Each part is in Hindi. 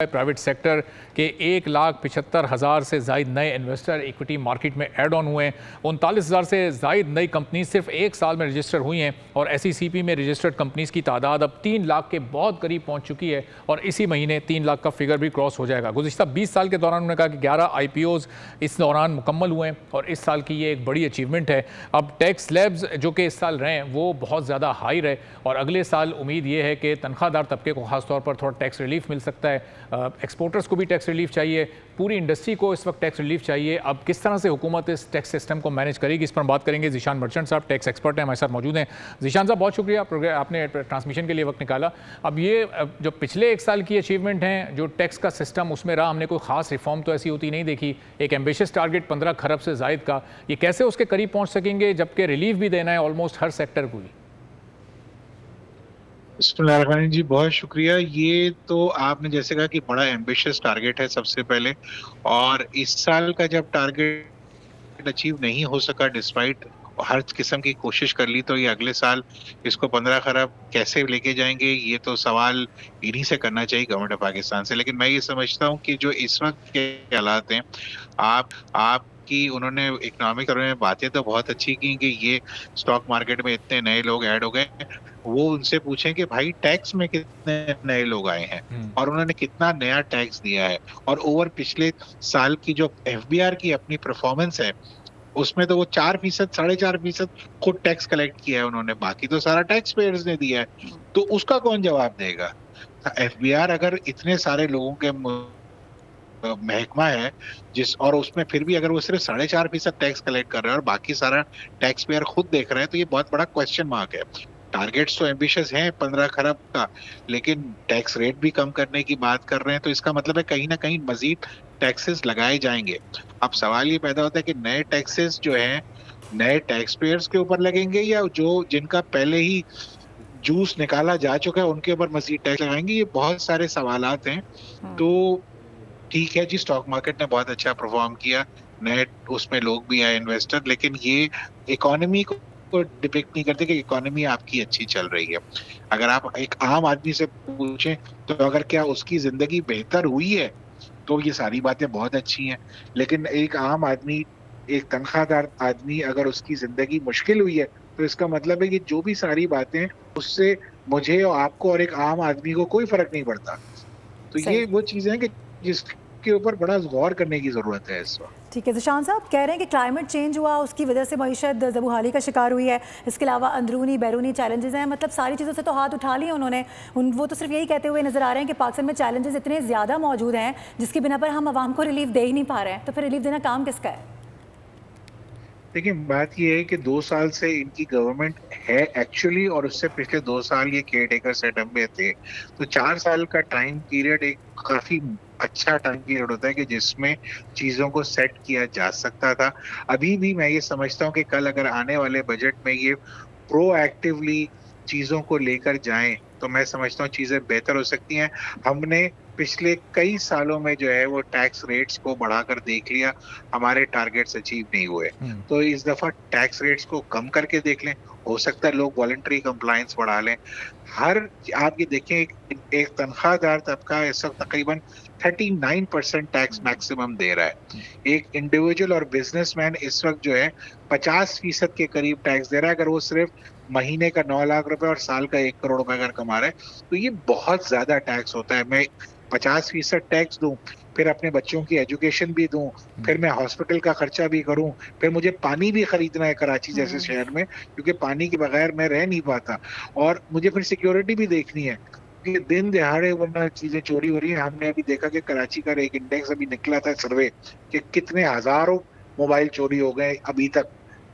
प्राइवेट सेक्टर के 1,75,000 से ज़ायद नए इन्वेस्टर इक्विटी मार्केट में ऐड ऑन हुए हैं। 39,000 से ज़ायद नई कंपनी सिर्फ एक साल में रजिस्टर हुई हैं और SECP में रजिस्टर्ड कंपनीज़ की तादाद अब 3 लाख के बहुत करीब पहुंच चुकी है और इसी महीने 3 लाख का फिगर भी क्रॉस हो जाएगा। गुज़िश्ता 20 साल के दौरान उन्होंने कहा कि 11 IPOs इस दौरान मुकम्मल हुए हैं और इस साल की ये एक बड़ी अचीवमेंट है। अब टैक्स स्लैब्स जो कि इस साल रहे हैं वो बहुत ज़्यादा हाई रहे और अगले साल उम्मीद ये है कि तनख्वाहदार तबके को खासतौर पर थोड़ा टैक्स रिलीफ मिल सकता है। एक्सपोर्टर्स को भी टैक्स रिलीफ चाहिए, पूरी इंडस्ट्री को इस वक्त टैक्स रिलीफ चाहिए। अब किस तरह से हुकूमत इस टैक्स सिस्टम को मैनेज करेगी, इस पर बात करेंगे। ज़ीशान मर्चेंट साहब टैक्स एक्सपर्ट हैं, हमारे साथ मौजूद हैं। ज़ीशान साहब, बहुत शुक्रिया आपने ट्रांसमिशन के लिए वक्त निकाला। अब ये जो पिछले एक साल की अचीवमेंट हैं, जो टैक्स का सिस्टम उसमें रहा, हमने कोई खास रिफॉर्म तो ऐसी होती नहीं देखी। एक एम्बिशियस टारगेट 15 खरब से ज़ायद का, ये कैसे उसके करीब पहुँच सकेंगे जबकि रिलीफ भी देना है ऑलमोस्ट हर सेक्टर को ही? बिस्मिल्लाहिर्रहमानिर्रहीम जी, बहुत शुक्रिया। ये तो आपने जैसे कहा कि बड़ा एम्बिशियस टारगेट है सबसे पहले, और इस साल का जब टारगेट अचीव नहीं हो सका डिस्पाइट हर किस्म की कोशिश कर ली, तो ये अगले साल इसको 15 खरब कैसे लेके जाएंगे, ये तो सवाल इन्हीं से करना चाहिए, गवर्नमेंट ऑफ पाकिस्तान से। लेकिन मैं ये समझता हूँ कि जो इस वक्त के हालात हैं, आपकी उन्होंने इकोनॉमिक में बातें तो बहुत अच्छी की कि ये स्टॉक मार्केट में इतने नए लोग ऐड हो गए, वो उनसे पूछें कि भाई टैक्स में कितने नए लोग आए हैं और उन्होंने कितना नया टैक्स दिया है। और ओवर पिछले साल की जो FBR की अपनी परफॉर्मेंस है, उसमें तो वो 4%, 4.5% खुद टैक्स कलेक्ट किया है उन्होंने, बाकी तो सारा टैक्स पेयर्स ने दिया है। तो उसका कौन जवाब देगा? FBR अगर इतने सारे लोगों के महकमा है जिस, और उसमें फिर भी अगर वो सिर्फ 4.5% टैक्स कलेक्ट कर रहा है और बाकी सारा टैक्स पेयर खुद देख रहे हैं, तो ये बहुत बड़ा क्वेश्चन मार्क है। टारगेट्स तो एम्बिशियस हैं 15 खरब का, लेकिन टैक्स रेट भी कम करने की बात कर रहे हैं, तो इसका मतलब है कहीं ना कहीं मजीद टैक्सेस लगाए जाएंगे। अब सवाल ये पैदा होता है कि नए टैक्सेस जो हैं नए टैक्स पेयर्स के ऊपर लगेंगे या जो जिनका पहले ही जूस निकाला जा चुका है उनके ऊपर मजीद टैक्स लगाएंगे। ये बहुत सारे सवालात हैं। तो ठीक है जी, स्टॉक मार्केट ने बहुत अच्छा परफॉर्म किया, नए उसमें लोग भी आए इन्वेस्टर, लेकिन ये इकोनॉमी को डिपिक्ट नहीं करते कि इकोनॉमी आपकी अच्छी चल रही है। अगर आप एक आम आदमी से पूछें तो अगर क्या उसकी जिंदगी बेहतर हुई है, तो ये सारी बातें बहुत अच्छी हैं। लेकिन एक आम आदमी, एक तनख्वाहदार आदमी, अगर उसकी जिंदगी मुश्किल हुई है, तो इसका मतलब है कि जो भी सारी बातें उससे मुझे और आपको और एक आम आदमी को कोई फर्क नहीं पड़ता। तो ये वो चीजें हैं कि जिसके ऊपर बड़ा गौर करने की जरूरत है इस वक्त। ठीक है, ज़ीशान साहब कह रहे हैं कि क्लाइमेट चेंज हुआ, उसकी वजह से मईशत ज़बूहाली का शिकार हुई है, इसके अलावा अंदरूनी बैरूनी चैलेंजेस हैं। मतलब सारी चीज़ों से तो हाथ उठा लिए उन्होंने। वो तो सिर्फ यही कहते हुए नजर आ रहे हैं कि पाकिस्तान में चैलेंजेस इतने ज़्यादा मौजूद हैं जिसकी बिना पर हम आवाम को रिलीफ दे ही नहीं पा रहे हैं। तो फिर रिलीफ देना काम किसका है? देखिए, बात ये है कि 2 साल से इनकी गवर्नमेंट है एक्चुअली, और उससे पिछले 2 साल ये केयर टेकर सेटअप में थे। तो 4 साल का टाइम पीरियड एक काफी अच्छा टाइम पीरियड होता है कि जिसमें चीजों को सेट किया जा सकता था। अभी भी मैं ये समझता हूँ कि कल अगर आने वाले बजट में ये प्रोएक्टिवली चीजों को लेकर जाएं, तो मैं समझता हूँ चीजें बेहतर हो सकती हैं। हमने पिछले कई सालों में जो है वो टैक्स रेट्स को बढ़ाकर देख लिया, हमारे टारगेट्स अचीव नहीं हुए। तो इस दफा टैक्स रेट्स को कम करके देख लें, हो सकता है लोग वॉलंटरी कंप्लायंस बढ़ा लें। आप ये देखें, एक तनख्वाहदार तबका इस वक्त तकरीबन 39% टैक्स मैक्सिमम दे रहा है। एक इंडिविजुअल और बिजनेसमैन इस वक्त जो है 50% के करीब टैक्स दे रहा है। अगर वो सिर्फ महीने का 9 लाख रुपए और साल का 1 करोड़ रुपए अगर कमा रहा है, तो ये बहुत ज्यादा टैक्स होता है। मैं 50% टैक्स दूं, फिर अपने बच्चों की एजुकेशन भी दूं, फिर मैं हॉस्पिटल का खर्चा भी करूं, फिर मुझे पानी भी खरीदना है कराची जैसे शहर में, क्योंकि पानी के बगैर मैं रह नहीं पाता, और मुझे फिर सिक्योरिटी भी देखनी है कि दिन दिहाड़े वरना चीजें चोरी हो रही है। हमने अभी देखा कि कराची का एक इंडेक्स अभी निकला था सर्वे कि कितने हजारों मोबाइल चोरी हो गए अभी तक,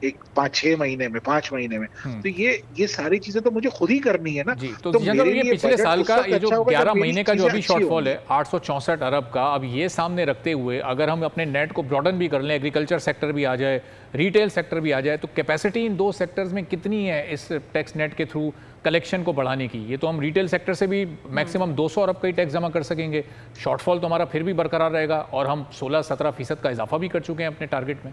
एक 5-6 महीने में, 5 महीने में। तो ये सारी चीजें तो मुझे खुद ही करनी है ना। जी, तो मेरे ये लिए पिछले साल का ये जो 11 महीने का जो अभी शॉर्टफॉल है 864 अरब का, अब ये सामने रखते हुए अगर हम अपने नेट को ब्रॉडन भी कर लें, एग्रीकल्चर सेक्टर भी आ जाए, रिटेल सेक्टर भी आ जाए, तो कैपेसिटी इन 2 सेक्टर्स में कितनी है इस टैक्स नेट के थ्रू कलेक्शन को बढ़ाने की? ये तो हम रिटेल सेक्टर से भी मैक्सिमम 200 अरब का ही टैक्स जमा कर सकेंगे, शॉर्टफॉल तो हमारा फिर भी बरकरार रहेगा और हम 16-17% का इजाफा भी कर चुके हैं अपने टारगेट में।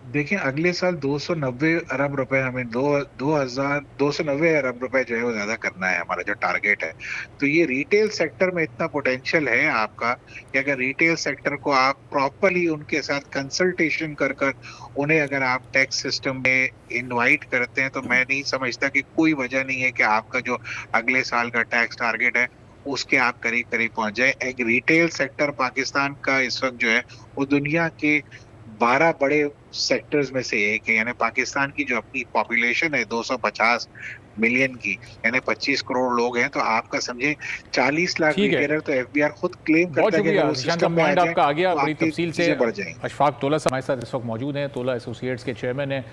देखिए अगले साल 290 अरब रुपए, हमें 290 अरब रुपए जो है वो ज्यादा करना है, हमारा जो टारगेट है। तो ये रिटेल सेक्टर में इतना पोटेंशियल है आपका कि अगर रिटेल सेक्टर को आप प्रॉपरली उनके साथ कंसल्टेशन कर कर उन्हें अगर आप टैक्स सिस्टम में इनवाइट करते हैं, तो मैं नहीं समझता कि कोई वजह नहीं है कि आपका जो अगले साल का टैक्स टारगेट है उसके आप करीब करीब पहुंच जाए। एक रिटेल सेक्टर पाकिस्तान का इस वक्त जो है वो दुनिया के 12 बड़े सेक्टर्स में से एक है। यानी पाकिस्तान की जो अपनी पॉपुलेशन है 250 मिलियन की, यानी 25 करोड़ लोग हैं, तो आपका समझे 40 लाख ठीक है, रिटेलर तो एफबीआर खुद क्लेम बहुत करता है कि शुक्रिया अगर वो ज़ीशान सिस्टम साहब, में आ पॉइंट जाए आपका आ गया तो बड़ी आपकी तफसील से। चीजें बढ़ जाएंगी। अशफाक तोला साहब हमारे साथ इस वक्त मौजूद हैं, तोला एसोसिएट्स के चेयरमैन हैं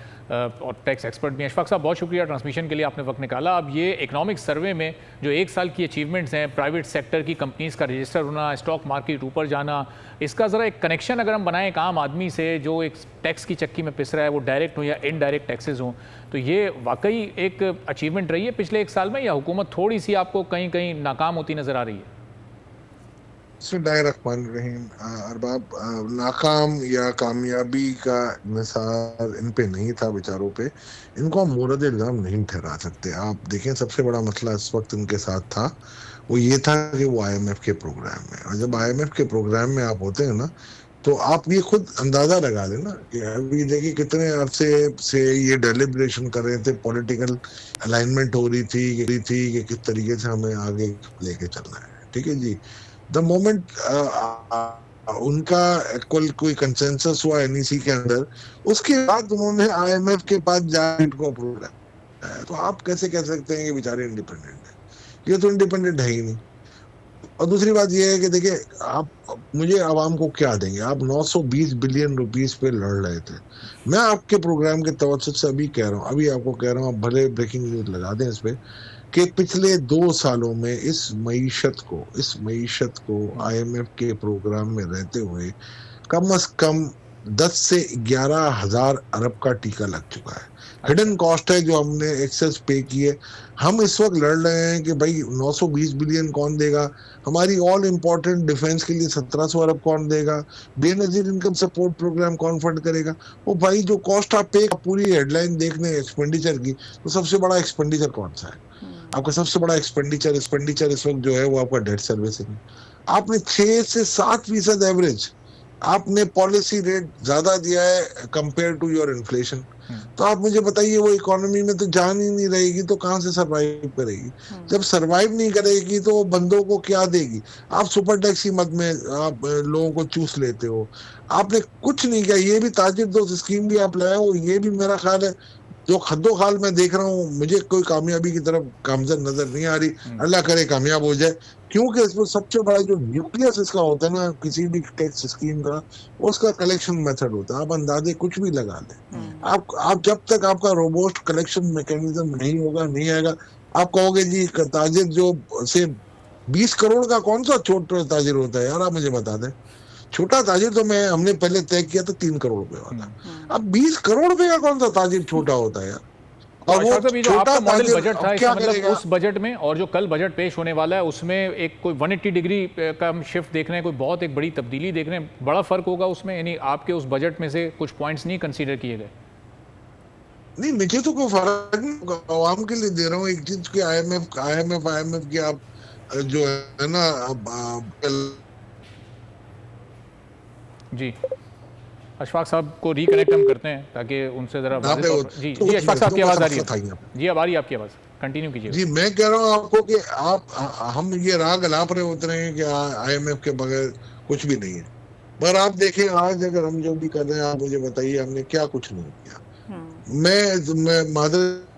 और टैक्स एक्सपर्ट भी हैं। अशफाक साहब बहुत शुक्रिया ट्रांसमिशन के लिए, आपने वक्त निकाला। अब ये इकनॉमिक सर्वे में जो एक साल की अचीवमेंट्स हैं, प्राइवेट सेक्टर की कंपनीज़ का रजिस्टर होना, स्टॉक मार्केट ऊपर जाना, इसका ज़रा एक कनेक्शन अगर हम बनाएं एक आम आदमी से जो एक टैक्स की चक्की में पिस रहा है, वो डायरेक्ट हो या इनडायरेक्ट टैक्सेस हों, तो ये वाकई एक अचीवमेंट रही है पिछले एक साल में, या हुकूमत थोड़ी सी आपको कहीं कहीं नाकाम होती नज़र आ रही है? बिस्मिल्लाहिर्रहमानिर्रहीम। अरबाब, नाकाम या कामयाबी का निसार इन पे नहीं था बेचारों पे, इनको हम मोरद इल्जाम नहीं ठहरा सकते। आप देखें, सबसे बड़ा मसला इस वक्त इनके साथ था वो ये था कि वो आईएमएफ के प्रोग्राम में, और जब आईएमएफ के प्रोग्राम में आप होते हैं ना, तो आप ये खुद अंदाजा लगा लेना कि अभी देखिए कितने अरसे से ये डेलिब्रेशन कर रहे थे, पॉलिटिकल अलाइनमेंट हो रही थी कि किस तरीके से हमें आगे लेके चलना है। ठीक है जी। द मोमेंट उनका कोई कंसेंसस हुआ एनईसी के अंदर, उसके बाद उन्होंने आईएमएफ के पास जाकर को अप्रूव किया। तो आप कैसे कह सकते हैं कि बेचारे इंडिपेंडेंट है? ये तो इंडिपेंडेंट है ही नहीं। और दूसरी बात यह है कि देखिए, आप मुझे आवाम को क्या देंगे? आप 920 बिलियन रुपीस पे लड़ रहे थे। मैं आपके प्रोग्राम के तवज्जुह से अभी कह रहा हूँ, अभी आपको कह रहा हूँ, आप भले ब्रेकिंग न्यूज लगा दें इस पे, कि पिछले 2 सालों में इस मईशत को आईएमएफ के प्रोग्राम में रहते हुए कम से कम 10 से 11 हजार अरब का टीका लग चुका है। हिडन कॉस्ट है जो हमने एक्सेस पे किए। हम इस वक्त लड़ रहे हैं कि भाई 920 बिलियन कौन देगा, हमारी ऑल इंपॉर्टेंट डिफेंस के लिए 1700 अरब कौन देगा, बेनजीर इनकम सपोर्ट प्रोग्राम कौन फंड करेगा। वो भाई जो कॉस्ट आप पे पूरी हेडलाइन देखने एक्सपेंडिचर की, तो सबसे बड़ा एक्सपेंडिचर कौन सा है? आपका सबसे बड़ा एक्सपेंडिचर इस वक्त जो है वो आपका डेट सर्विसिंग है। आपने 6 से 7% एवरेज आपने पॉलिसी रेट ज्यादा दिया है कंपेयर टू योर इन्फ्लेशन। तो आप मुझे बताइए, वो इकोनॉमी में तो जान ही नहीं रहेगी तो कहां से सरवाइव करेगी? जब सरवाइव नहीं करेगी तो बंदों को क्या देगी? आप सुपर टैक्स की मद में आप लोगों को चूस लेते हो। आपने कुछ नहीं किया। ये भी ताजिर दोस्त स्कीम भी आप लाए हो, ये भी मेरा ख्याल है जो खद्दो खाल मैं देख रहा हूँ, मुझे कोई कामयाबी की तरफ गामजन नजर नहीं आ रही। अल्लाह करे कामयाब हो जाए, क्योंकि इसमें सबसे बड़ा जो न्यूक्लियस इसका होता है ना किसी भी टैक्स स्कीम का, उसका कलेक्शन मेथड होता है। आप अंदाजे कुछ भी लगा लें, आप जब तक आपका रोबोस्ट कलेक्शन मैकेनिज्म नहीं होगा, नहीं आएगा, आप कहोगे जी ताजिर जो से 20 करोड़ का कौन सा छोटा ताजिर होता है यार? आप मुझे बता दें। छोटा ताजिर तो हमने पहले तय किया था 3 करोड़ रुपए वाला। अब 20 करोड़ रुपए का कौन सा ताजिर छोटा होता है यार? और वो जो आपका मॉडल बजट था, इसका मतलब उस बजट में और जो कल बजट पेश होने वाला है उसमें एक कोई 180 डिग्री का हम शिफ्ट देख रहे हैं, कोई बहुत एक बड़ी तब्दीली देख रहे हैं, बड़ा फर्क होगा उसमें? यानी आपके उस बजट में से कुछ पॉइंट्स नहीं कंसीडर किए गए? नहीं, मुझे तो कोई फर्क नहीं होगा, आवाम के लिए दे रहा हूँ एक चीज की। आईएमएफ की आप जो है ना जी, अशफाक साहब को रिकनेक्ट हम करते हैं ताकि उनसे जरा जी जी अशफाक साहब की आवाज़ आ रही है? जी अब आ रही है आपकी आवाज़, कंटिन्यू कीजिए। जी मैं कह रहा हूँ आपको कि हम ये राग अलाप रहे होते हैं कि आईएमएफ के बगैर कुछ भी नहीं है, मगर आप देखें आज अगर हम जो भी कर रहे हैं, आप मुझे बताइए हमने क्या कुछ नहीं किया। मैं मादर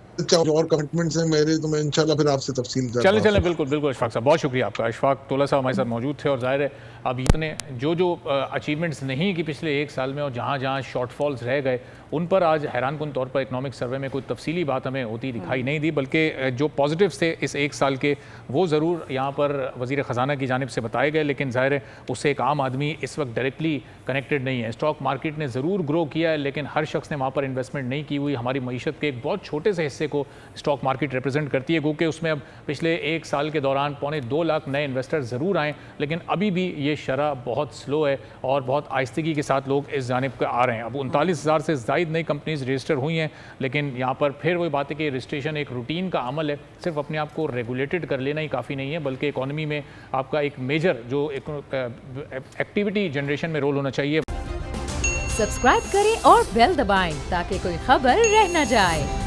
और कमिटमेंट्स हैं मेरे, तो मैं इंशाल्लाह फिर आपसे तफसील चलें बिल्कुल अशफाक साहब, बहुत शुक्रिया आपका। अशफाक तोला साहब हमारे साथ मौजूद थे, और जाहिर है अब इतने जो अचीवमेंट्स नहीं कि पिछले एक साल में, और जहाँ शॉर्टफॉल्स रह गए, उन पर आज हैरानकुन तौर पर इकनॉमिक सर्वे में कोई तफसीली बात हमें होती दिखाई नहीं दी, बल्कि जो पॉजिटिव्स थे इस एक साल के वो ज़रूर यहाँ पर वज़ीर ख़जाना की जानिब से बताए गए, लेकिन ज़ाहिर है उससे एक आम आदमी इस वक्त डायरेक्टली कनेक्टेड नहीं है। स्टॉक मार्केट ने ज़रूर ग्रो किया है, लेकिन हर शख्स ने वहाँ पर इन्वेस्टमेंट नहीं की हुई। हमारी मईशत के एक बहुत छोटे से हिस्से को स्टॉक मार्केट रिप्रेजेंट करती है, क्योंकि उसमें अब पिछले एक साल के दौरान 2.25 लाख नए इन्वेस्टर ज़रूर आए, लेकिन अभी भी ये शरह बहुत स्लो है और बहुत आहिस्तगी के साथ लोग इस जानिब पर आ रहे हैं। अब 39,000 से ज़ायद जायद नई कंपनीज रजिस्टर हुई हैं, लेकिन यहाँ पर फिर वही बात है कि रजिस्ट्रेशन एक रूटीन का अमल है। सिर्फ अपने आप को रेगुलेटेड कर लेना ही काफ़ी नहीं है, बल्कि इकॉनमी में आपका एक मेजर जो एक्टिविटी जनरेशन में रोल होना चाहिए। सब्सक्राइब करें और बेल दबाएं ताकि कोई खबर रह न जाए।